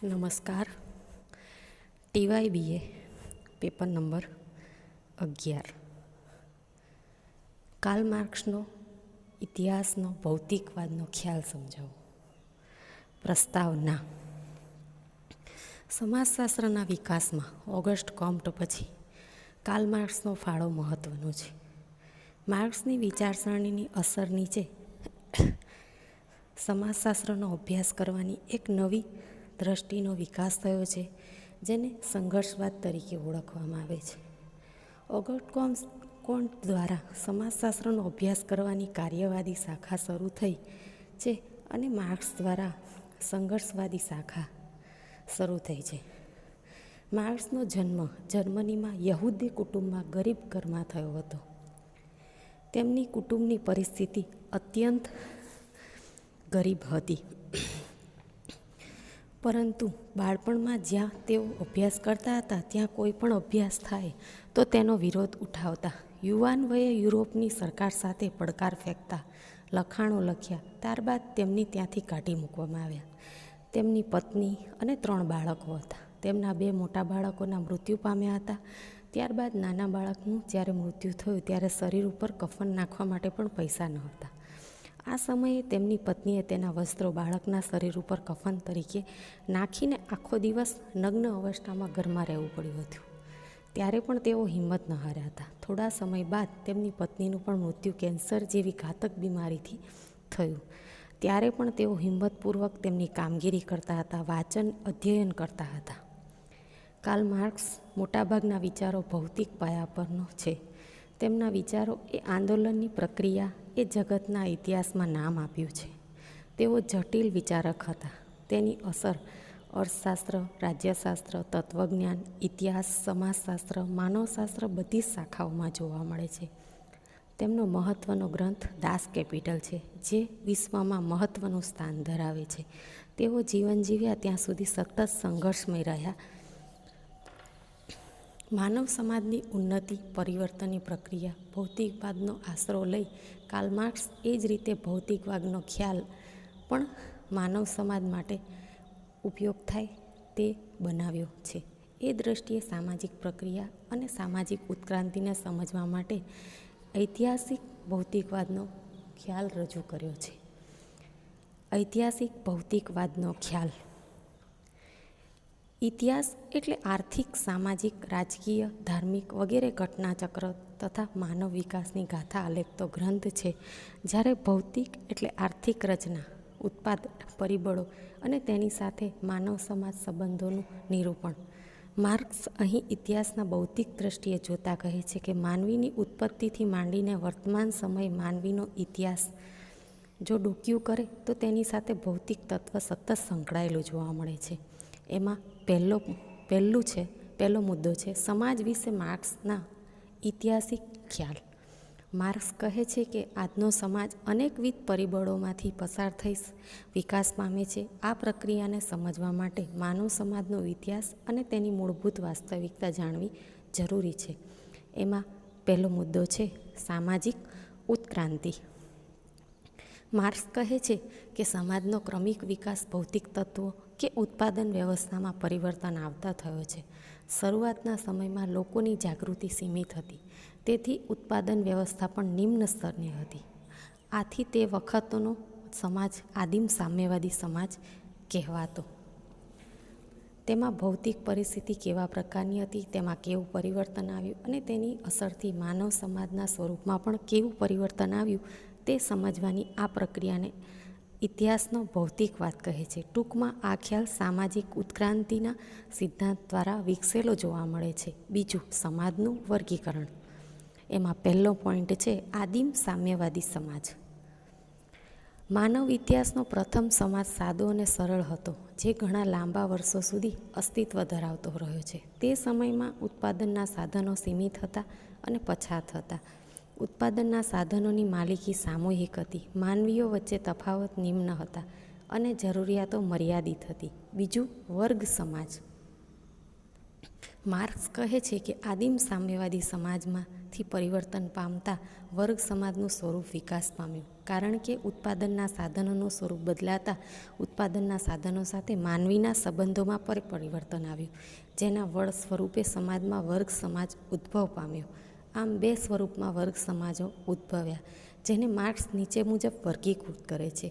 નમસ્કાર. TYBA paper number 11. Karl માર્ક્સનો ઇતિહાસનો ભૌતિકવાદનો ખ્યાલ સમજાવો. પ્રસ્તાવના. સમાજશાસ્ત્રના વિકાસમાં ઓગસ્ટ કોમ્ટ પછી કાર્લ માર્ક્સનો ફાળો મહત્વનો છે. માર્ક્સની વિચારસરણીની અસર નીચે સમાજશાસ્ત્રનો અભ્યાસ કરવાની એક નવી દ્રષ્ટિનો વિકાસ થયો છે, જેને સંઘર્ષવાદ તરીકે ઓળખવામાં આવે છે. ઓગસ્ટ કોમ્ટ દ્વારા સમાજશાસ્ત્રનો અભ્યાસ કરવાની કાર્યવાદી શાખા શરૂ થઈ છે અને માર્ક્સ દ્વારા સંઘર્ષવાદી શાખા શરૂ થઈ છે. માર્ક્સનો જન્મ જર્મનીમાં યહૂદી કુટુંબમાં ગરીબ ઘરમાં થયો હતો. તેમની કુટુંબની પરિસ્થિતિ અત્યંત ગરીબ હતી, પરંતુ બાળપણમાં જ્યાં તેઓ અભ્યાસ કરતા હતા ત્યાં કોઈ પણ અભ્યાસ થાય તો તેનો વિરોધ ઉઠાવતા. યુવાન વયે યુરોપની સરકાર સાથે પડકાર ફેંકતા લખાણો લખ્યા. ત્યારબાદ તેમની ત્યાંથી કાઢી મૂકવામાં આવ્યા. તેમની પત્ની અને 3 બાળકો હતા. તેમના 2 મોટા બાળકોના મૃત્યુ પામ્યા હતા. ત્યારબાદ નાના બાળકનું જ્યારે મૃત્યુ થયું ત્યારે શરીર ઉપર કફન નાખવા માટે પણ પૈસા ન હતા. આ સમયે તેમની પત્નીએ તેના વસ્ત્રો બાળકના શરીર ઉપર કફન તરીકે નાખીને આખો દિવસ નગ્ન અવસ્થામાં ઘરમાં રહેવું પડ્યું હતું. ત્યારે પણ તેઓ હિંમત ન હાર્યા હતા. થોડા સમય બાદ તેમની પત્નીનું પણ મૃત્યુ કેન્સર જેવી ઘાતક બીમારીથી થયું. ત્યારે પણ તેઓ હિંમતપૂર્વક તેમની કામગીરી કરતા હતા, વાંચન અધ્યયન કરતા હતા. કાર્લ માર્ક્સ મોટાભાગના વિચારો ભૌતિક પાયા પરનો છે. તેમના વિચારો એ આંદોલનની પ્રક્રિયા એ જગતના ઇતિહાસમાં નામ આપ્યું છે. તેઓ જટિલ વિચારક હતા. તેની અસર અર્થશાસ્ત્ર, રાજ્યશાસ્ત્ર, તત્વજ્ઞાન, ઇતિહાસ, સમાજશાસ્ત્ર, માનવશાસ્ત્ર બધી જ શાખાઓમાં જોવા મળે છે. તેમનો મહત્વનો ગ્રંથ દાસ કેપિટલ છે, જે વિશ્વમાં મહત્વનું સ્થાન ધરાવે છે. તેઓ જીવન જીવ્યા ત્યાં સુધી સતત સંઘર્ષમય રહ્યા. માનવ સમાજની ઉન્નતિ, પરિવર્તનની પ્રક્રિયા, ભૌતિકવાદનો આશરો લઈ કાર્લ માર્ક્સ એ જ રીતે ભૌતિકવાદનો ખ્યાલ પણ માનવ સમાજ માટે ઉપયોગ થાય તે બનાવ્યો છે. એ દ્રષ્ટિએ સામાજિક પ્રક્રિયા અને સામાજિક ઉત્ક્રાંતિને સમજવા માટે ઐતિહાસિક ભૌતિકવાદનો ખ્યાલ રજૂ કર્યો છે. ઐતિહાસિક ભૌતિકવાદનો ખ્યાલ. ઇતિહાસ એટલે આર્થિક, સામાજિક, રાજકીય, ધાર્મિક વગેરે ઘટનાચક્ર તથા માનવ વિકાસની ગાથા આલેખતો ગ્રંથ છે. જ્યારે ભૌતિક એટલે આર્થિક રચના, ઉત્પાદન પરિબળો અને તેની સાથે માનવ સમાજ સંબંધોનું નિરૂપણ. માર્ક્સ અહીં ઇતિહાસના ભૌતિક દ્રષ્ટિએ જોતા કહે છે કે માનવીની ઉત્પત્તિથી માંડીને વર્તમાન સમય માનવીનો ઇતિહાસ જો ડોકિયું કરે તો તેની સાથે ભૌતિક તત્વ સતત સંકળાયેલું જોવા મળે છે. એમાં પહેલો મુદ્દો છે સમાજ વિશે માર્ક્સના ઐતિહાસિક ખ્યાલ. માર્ક્સ કહે છે કે આજનો સમાજ અનેકવિધ પરિબળોમાંથી પસાર થઈ વિકાસ પામે છે. આ પ્રક્રિયાને સમજવા માટે માનવ સમાજનો ઇતિહાસ અને તેની મૂળભૂત વાસ્તવિકતા જાણવી જરૂરી છે. એમાં પહેલો મુદ્દો છે સામાજિક ઉત્ક્રાંતિ. માર્ક્સ કહે છે કે સમાજનો ક્રમિક વિકાસ ભૌતિક તત્વો કે ઉત્પાદન વ્યવસ્થામાં પરિવર્તન આવતા થયો છે. શરૂઆતના સમયમાં લોકોની જાગૃતિ સીમિત હતી, તેથી ઉત્પાદન વ્યવસ્થા પણ નિમ્ન સ્તરની હતી. આથી તે વખતનો સમાજ આદિમ સામ્યવાદી સમાજ કહેવાતો. તેમાં ભૌતિક પરિસ્થિતિ કેવા પ્રકારની હતી, તેમાં કેવું પરિવર્તન આવ્યું અને તેની અસરથી માનવ સમાજના સ્વરૂપમાં પણ કેવું પરિવર્તન આવ્યું તે સમજવાની આ પ્રક્રિયાને ઇતિહાસનો ભૌતિકવાદ કહે છે. ટૂંકમાં આ ખ્યાલ સામાજિક ઉત્ક્રાંતિના સિદ્ધાંત દ્વારા વિકસેલો જોવા મળે છે. બીજું, સમાજનું વર્ગીકરણ. એમાં પહેલો પોઈન્ટ છે આદિમ સામ્યવાદી સમાજ. માનવ ઇતિહાસનો પ્રથમ સમાજ સાદો અને સરળ હતો, જે ઘણા લાંબા વર્ષો સુધી અસ્તિત્વ ધરાવતો રહ્યો છે. તે સમયમાં ઉત્પાદનના સાધનો સીમિત હતા અને પછાત હતા. ઉત્પાદનના સાધનોની માલિકી સામૂહિક હતી. માનવીઓ વચ્ચે તફાવત નિમ્ન હતા અને જરૂરિયાતો મર્યાદિત હતી. બીજું, વર્ગ સમાજ. માર્ક્સ કહે છે કે આદિમ સામ્યવાદી સમાજમાંથી પરિવર્તન પામતા વર્ગ સમાજનું સ્વરૂપ વિકાસ પામ્યું. કારણ કે ઉત્પાદનના સાધનોનું સ્વરૂપ બદલાતા ઉત્પાદનના સાધનો સાથે માનવીના સંબંધોમાં પરિવર્તન આવ્યું, જેના વડ સ્વરૂપે સમાજમાં વર્ગ સમાજ ઉદ્ભવ પામ્યો. આમ 2 સ્વરૂપમાં વર્ગ સમાજો ઉદ્ભવ્યા, જેને માર્ક્સ નીચે મુજબ વર્ગીકૃત કરે છે: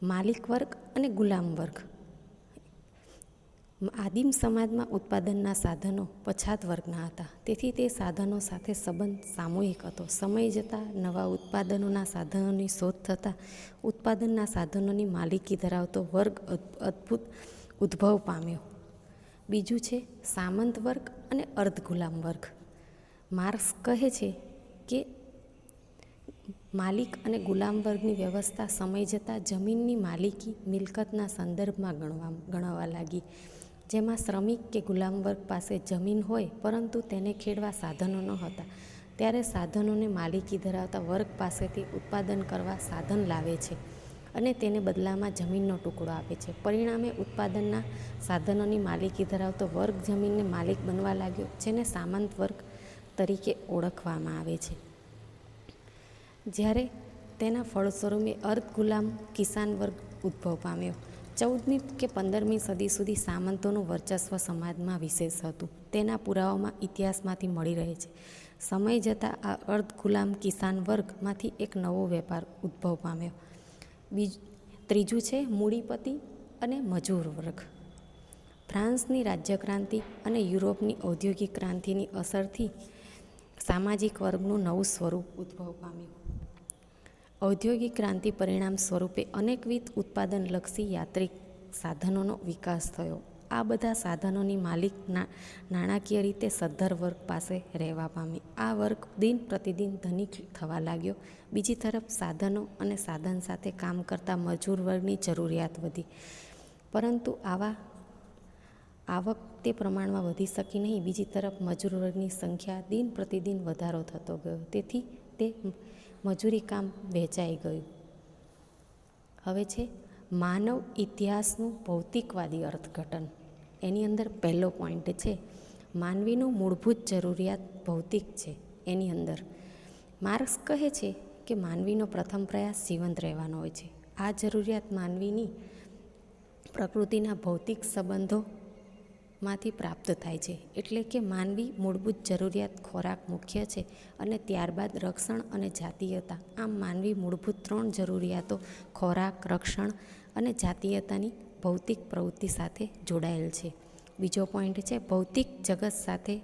માલિક વર્ગ અને ગુલામ વર્ગ. આદિમ સમાજમાં ઉત્પાદનના સાધનો પછાત વર્ગના હતા, તેથી તે સાધનો સાથે સંબંધ સામૂહિક હતો. સમય જતાં નવા ઉત્પાદનોના સાધનોની શોધ થતાં ઉત્પાદનના સાધનોની માલિકી ધરાવતો વર્ગ અદ્ભુત ઉદ્ભવ પામ્યો. બીજું છે સામંત વર્ગ અને અર્ધ ગુલામ વર્ગ. માર્ક્સ કહે છે કે માલિક અને ગુલામ વર્ગની વ્યવસ્થા સમય જતાં જમીનની માલિકી મિલકતના સંદર્ભમાં ગણવા લાગી, જેમાં શ્રમિક કે ગુલામ વર્ગ પાસે જમીન હોય પરંતુ તેને ખેડવા સાધનો ન હતા, ત્યારે સાધનોને માલિકી ધરાવતા વર્ગ પાસેથી ઉત્પાદન કરવા સાધન લાવે છે અને તેને બદલામાં જમીનનો ટુકડો આપે છે. પરિણામે ઉત્પાદનના સાધનોની માલિકી ધરાવતો વર્ગ જમીનને માલિક બનવા લાગ્યો, જેને સામંત વર્ગ તરીકે ઓળખવામાં આવે છે. જ્યારે તેના ફળસ્વરૂપે અર્ધ ગુલામ કિસાન વર્ગ ઉદ્ભવ પામ્યો. 14મી કે 15મી સદી સુધી સામંતોનું વર્ચસ્વ સમાજમાં વિશેષ હતું, તેના પુરાવામાં ઇતિહાસમાંથી મળી રહે છે. સમય જતાં આ અર્ધ ગુલામ કિસાન વર્ગમાંથી એક નવો વેપાર ઉદ્ભવ પામ્યો. ત્રીજું છે મૂડીપતિ અને મજૂર વર્ગ. ફ્રાન્સની રાજ્યક્રાંતિ અને યુરોપની ઔદ્યોગિક ક્રાંતિની અસરથી સામાજિક વર્ગનું નવું સ્વરૂપ ઉદ્ભવ પામ્યું. ઔદ્યોગિક ક્રાંતિ પરિણામ સ્વરૂપે અનેકવિધ ઉત્પાદનલક્ષી યાંત્રિક સાધનોનો વિકાસ થયો. આ બધા સાધનોની માલિક નાણાકીય રીતે સદ્ધર વર્ગ પાસે રહેવા પામી. આ વર્ગ દિન પ્રતિદિન ધનિક થવા લાગ્યો. બીજી તરફ સાધનો અને સાધન સાથે કામ કરતા મજૂર વર્ગની જરૂરિયાત વધી, પરંતુ આવક તે પ્રમાણમાં વધી શકી નહીં. બીજી તરફ મજૂર વર્ગની સંખ્યા દિન પ્રતિદિન વધારો થતો ગયો, તેથી તે મજૂરી કામ વહેંચાઈ ગયું. હવે છે માનવ ઇતિહાસનું ભૌતિકવાદી અર્થઘટન. એની અંદર પહેલો પોઈન્ટ છે માનવીનું મૂળભૂત જરૂરિયાત ભૌતિક છે. એની અંદર માર્ક્સ કહે છે કે માનવીનો પ્રથમ પ્રયાસ જીવંત રહેવાનો હોય છે. આ જરૂરિયાત માનવીની પ્રકૃતિના ભૌતિક સંબંધોમાંથી પ્રાપ્ત થાય છે. એટલે કે માનવી મૂળભૂત જરૂરિયાત ખોરાક મુખ્ય છે અને ત્યારબાદ રક્ષણ અને જાતીયતા. આમ માનવી મૂળભૂત 3 જરૂરિયાતો ખોરાક, રક્ષણ અને જાતીયતાની ભૌતિક પ્રવૃત્તિ સાથે જોડાયેલ છે. બીજો પોઈન્ટ છે ભૌતિક જગત સાથે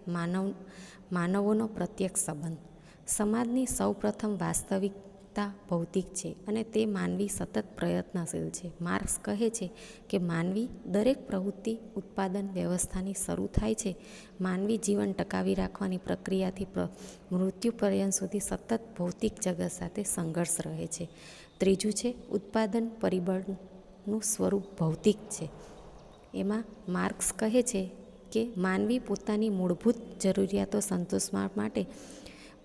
માનવોનો પ્રત્યક્ષ સંબંધ. સમાજની સૌપ્રથમ વાસ્તવિકતા ભૌતિક છે અને તે માનવી સતત પ્રયત્નશીલ છે. માર્ક્સ કહે છે કે માનવી દરેક પ્રવૃત્તિ ઉત્પાદન વ્યવસ્થાની શરૂ થાય છે. માનવી જીવન ટકાવી રાખવાની પ્રક્રિયાથી મૃત્યુ પર્યંત સુધી સતત ભૌતિક જગત સાથે સંઘર્ષ રહે છે. ત્રીજું છે ઉત્પાદન પરિબળનું સ્વરૂપ ભૌતિક છે. એમાં માર્ક્સ કહે છે કે માનવી પોતાની મૂળભૂત જરૂરિયાતો સંતોષવા માટે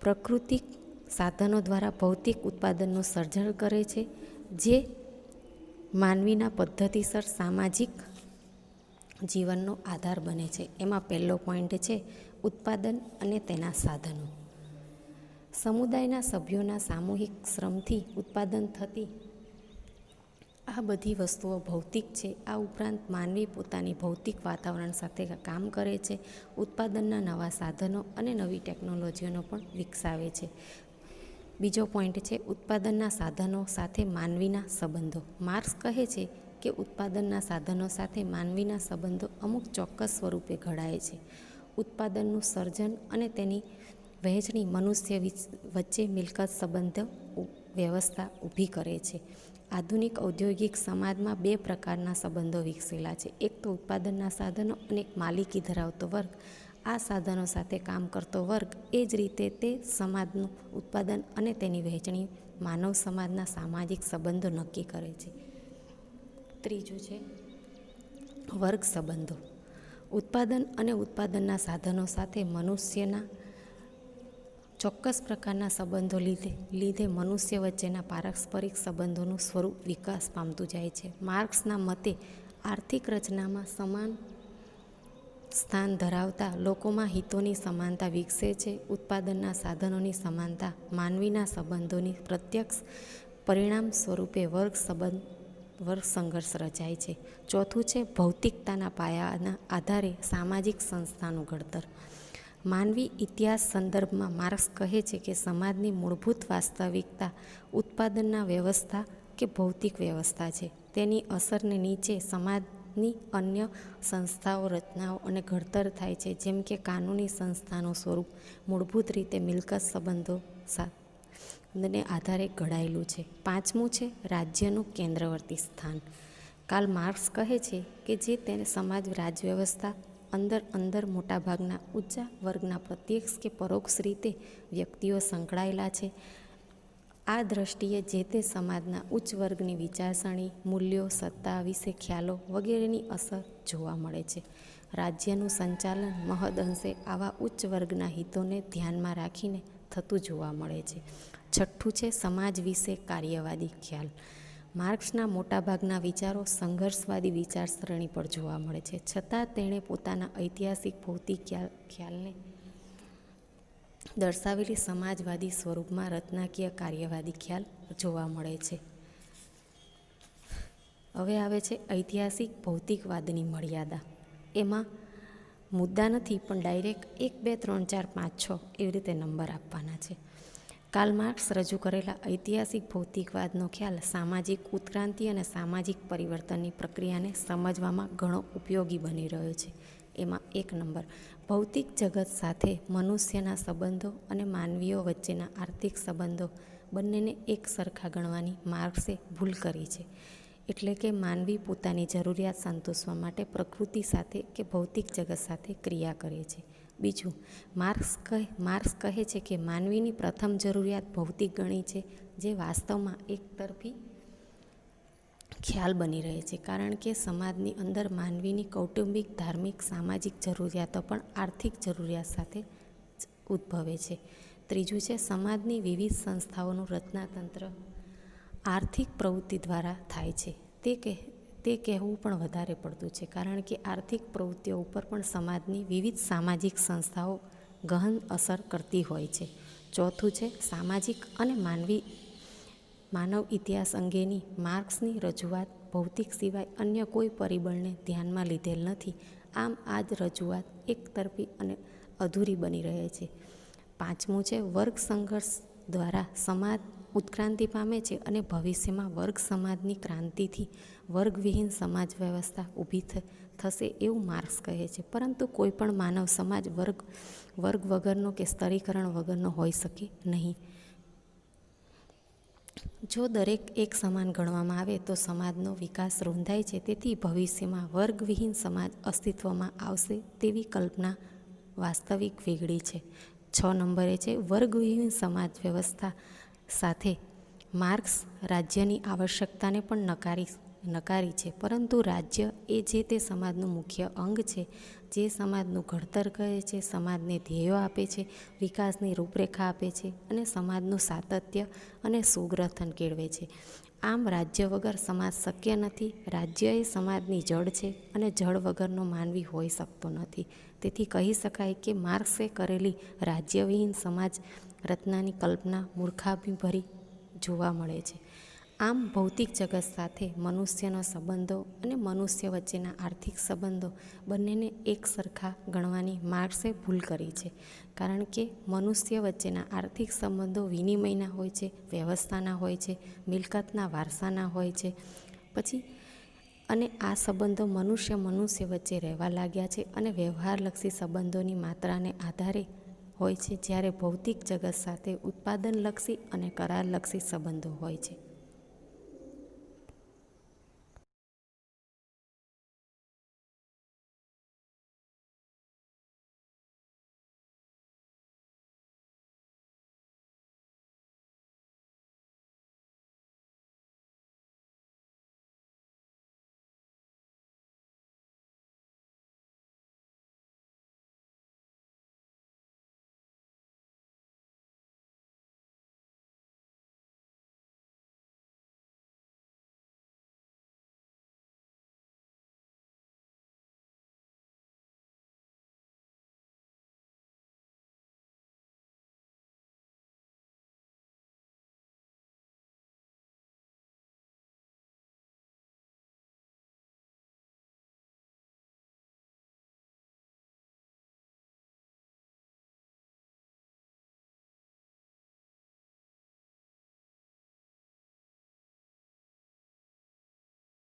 પ્રાકૃતિક સાધનો દ્વારા ભૌતિક ઉત્પાદનનું સર્જન કરે છે, જે માનવીના પદ્ધતિસર સામાજિક જીવનનો આધાર બને છે. એમાં પહેલો પોઈન્ટ છે ઉત્પાદન અને તેના સાધનો. સમુદાયના સભ્યોના સામૂહિક શ્રમથી ઉત્પાદન થતી આ બધી વસ્તુઓ ભૌતિક છે. આ ઉપરાંત માનવી પોતાની ભૌતિક વાતાવરણ સાથે કામ કરે છે. ઉત્પાદનના નવા સાધનો અને નવી ટેકનોલોજીઓનો પણ વિકસાવે છે. બીજો પોઈન્ટ છે ઉત્પાદનના સાધનો સાથે માનવીના સંબંધો. માર્ક્સ કહે છે કે ઉત્પાદનના સાધનો સાથે માનવીના સંબંધો અમુક ચોક્કસ સ્વરૂપે ઘડાય છે. ઉત્પાદનનું સર્જન અને તેની વહેંચણી મનુષ્ય વચ્ચે મિલકત સંબંધ વ્યવસ્થા ઊભી કરે છે. આધુનિક ઔદ્યોગિક સમાજમાં 2 પ્રકારના સંબંધો વિકસેલા છે. એક તો ઉત્પાદનના સાધનો અને એક માલિકી ધરાવતો વર્ગ. આ સાધનો સાથે કામ કરતો વર્ગ એ જ રીતે તે સમાજનું ઉત્પાદન અને તેની વહેંચણી માનવ સમાજના સામાજિક સંબંધો નક્કી કરે છે. ત્રીજું છે વર્ગ સંબંધો. ઉત્પાદન અને ઉત્પાદનના સાધનો સાથે મનુષ્યના ચોક્કસ પ્રકારના સંબંધો લીધે મનુષ્ય વચ્ચેના પારસ્પરિક સંબંધોનું સ્વરૂપ વિકાસ પામતું જાય છે. માર્ક્સના મતે આર્થિક રચનામાં સમાન સ્થાન ધરાવતા લોકોમાં હિતોની સમાનતા વિકસે છે. ઉત્પાદનના સાધનોની સમાનતા માનવીના સંબંધોની પ્રત્યક્ષ પરિણામ સ્વરૂપે વર્ગ સંઘર્ષ રચાય છે. ચોથું છે ભૌતિકતાના પાયાના આધારે સામાજિક સંસ્થાનું ઘડતર. માનવી ઇતિહાસ સંદર્ભમાં માર્ક્સ કહે છે કે સમાજની મૂળભૂત વાસ્તવિકતા ઉત્પાદનના વ્યવસ્થા કે ભૌતિક વ્યવસ્થા છે. તેની અસરને નીચે સમાજની અન્ય સંસ્થાઓ, રચનાઓ અને ઘડતર થાય છે, જેમ કે કાનૂની સંસ્થાનું સ્વરૂપ મૂળભૂત રીતે મિલકત સંબંધો ને આધારે ઘડાયેલું છે. પાંચમું છે રાજ્યનું કેન્દ્રવર્તી સ્થાન. કાર્લ માર્ક્સ કહે છે કે જે તેને સમાજ રાજવ્યવસ્થા અંદર મોટાભાગના ઊંચા વર્ગના પ્રત્યક્ષ કે પરોક્ષ રીતે વ્યક્તિઓ સંકળાયેલા છે. આ દ્રષ્ટિએ જે તે સમાજના ઉચ્ચ વર્ગની વિચારસરણી, મૂલ્યો, સત્તા વિશે ખ્યાલો વગેરેની અસર જોવા મળે છે. રાજ્યનું સંચાલન મહદઅંશે આવા ઉચ્ચ વર્ગના હિતોને ધ્યાનમાં રાખીને થતું જોવા મળે છે. છઠ્ઠું છે સમાજ વિશે કાર્યવાદી ખ્યાલ. માર્ક્સના મોટાભાગના વિચારો સંઘર્ષવાદી વિચારસરણી પર જોવા મળે છે, છતાં તેણે પોતાના ઐતિહાસિક ભૌતિક ખ્યાલને દર્શાવેલી સમાજવાદી સ્વરૂપમાં રચનાકીય કાર્યવાદી ખ્યાલ જોવા મળે છે. હવે આવે છે ઐતિહાસિક ભૌતિકવાદની મર્યાદા. એમાં મુદ્દા નથી, પણ ડાયરેક્ટ 1, 2, 3, 4, 5, 6 એવી રીતે નંબર આપવાના છે. કાર્લ માર્ક્સ રજૂ કરેલા ઐતિહાસિક ભૌતિકવાદનો ખ્યાલ સામાજિક ઉત્ક્રાંતિ અને સામાજિક પરિવર્તનની પ્રક્રિયાને સમજવામાં ઘણો ઉપયોગી બની રહ્યો છે. એમાં 1 નંબર, ભૌતિક જગત સાથે મનુષ્યના સંબંધો અને માનવીઓ વચ્ચેના આર્થિક સંબંધો બંનેને એક સરખા ગણવાની માર્ક્સે ભૂલ કરી છે. એટલે કે માનવી પોતાની જરૂરિયાત સંતોષવા માટે પ્રકૃતિ સાથે કે ભૌતિક જગત સાથે ક્રિયા કરે છે. બીજું, માર્ક્સ કહે છે કે માનવીની પ્રથમ જરૂરિયાત ભૌતિક ગણી છે, જે વાસ્તવમાં એકતરફી ખ્યાલ બની રહે છે, કારણ કે સમાજની અંદર માનવીની કૌટુંબિક, ધાર્મિક, સામાજિક જરૂરિયાતો પણ આર્થિક જરૂરિયાત સાથે જ ઉદ્ભવે છે. ત્રીજું છે સમાજની વિવિધ સંસ્થાઓનું રચનાતંત્ર આર્થિક પ્રવૃત્તિ દ્વારા થાય છે. તે કહેવું પણ વધારે પડતું છે, કારણ કે આર્થિક પ્રવૃત્તિઓ ઉપર પણ સમાજની વિવિધ સામાજિક સંસ્થાઓ ગહન અસર કરતી હોય છે. ચોથું છે સામાજિક અને માનવ ઇતિહાસ અંગેની માર્ક્સની રજૂઆત ભૌતિક સિવાય અન્ય કોઈ પરિબળને ધ્યાનમાં લીધેલ નથી. આમ આ જ રજૂઆત એકતરફી અને અધૂરી બની રહે છે. પાંચમું છે વર્ગ સંઘર્ષ દ્વારા સમાજ ઉત્ક્રાંતિ પામે છે અને ભવિષ્યમાં વર્ગ સમાજની ક્રાંતિથી વર્ગવિહીન સમાજ વ્યવસ્થા ઊભી થશે એવું માર્ક્સ કહે છે. પરંતુ કોઈ પણ માનવ સમાજ વર્ગ વગરનો કે સ્તરીકરણ વગરનો હોઈ શકે નહીં. જો દરેક એક સમાન ગણવામાં આવે તો સમાજનો વિકાસ રૂંધાય છે. તેથી ભવિષ્યમાં વર્ગવિહીન સમાજ અસ્તિત્વમાં આવશે તેવી કલ્પના વાસ્તવિક વેગળી છે. 6 નંબરે છે વર્ગવિહીન સમાજ વ્યવસ્થા સાથે માર્ક્સ રાજ્યની આવશ્યકતાને પણ નકારી છે, પરંતુ રાજ્ય એ જે તે સમાજનું મુખ્ય અંગ છે, જે સમાજનું ઘડતર કરે છે, સમાજને ધ્યેયો આપે છે, વિકાસની રૂપરેખા આપે છે અને સમાજનું સાતત્ય અને સુગ્રથન કેળવે છે. આમ રાજ્ય વગર સમાજ શક્ય નથી. રાજ્ય એ સમાજની જડ છે અને જડ વગરનો માનવી હોઈ શકતો નથી. તેથી કહી શકાય કે માર્ક્સે કરેલી રાજ્યવિહીન સમાજ રચનાની કલ્પના મૂર્ખામીભરી જોવા મળે છે. આમ ભૌતિક જગત સાથે મનુષ્યનો સંબંધો અને મનુષ્ય વચ્ચેના આર્થિક સંબંધો બંનેને એક સરખા ગણવાની માર્ક્સે ભૂલ કરી છે, કારણ કે મનુષ્ય વચ્ચેના આર્થિક સંબંધો વિનિમયના હોય છે, વ્યવસ્થાના હોય છે, મિલકતના વારસાના હોય છે. અને આ સંબંધો મનુષ્ય વચ્ચે રહેવા લાગ્યા છે અને વ્યવહારલક્ષી સંબંધોની માત્રાને આધારે હોય છે, જ્યારે ભૌતિક જગત સાથે ઉત્પાદનલક્ષી અને કરારલક્ષી સંબંધો હોય છે.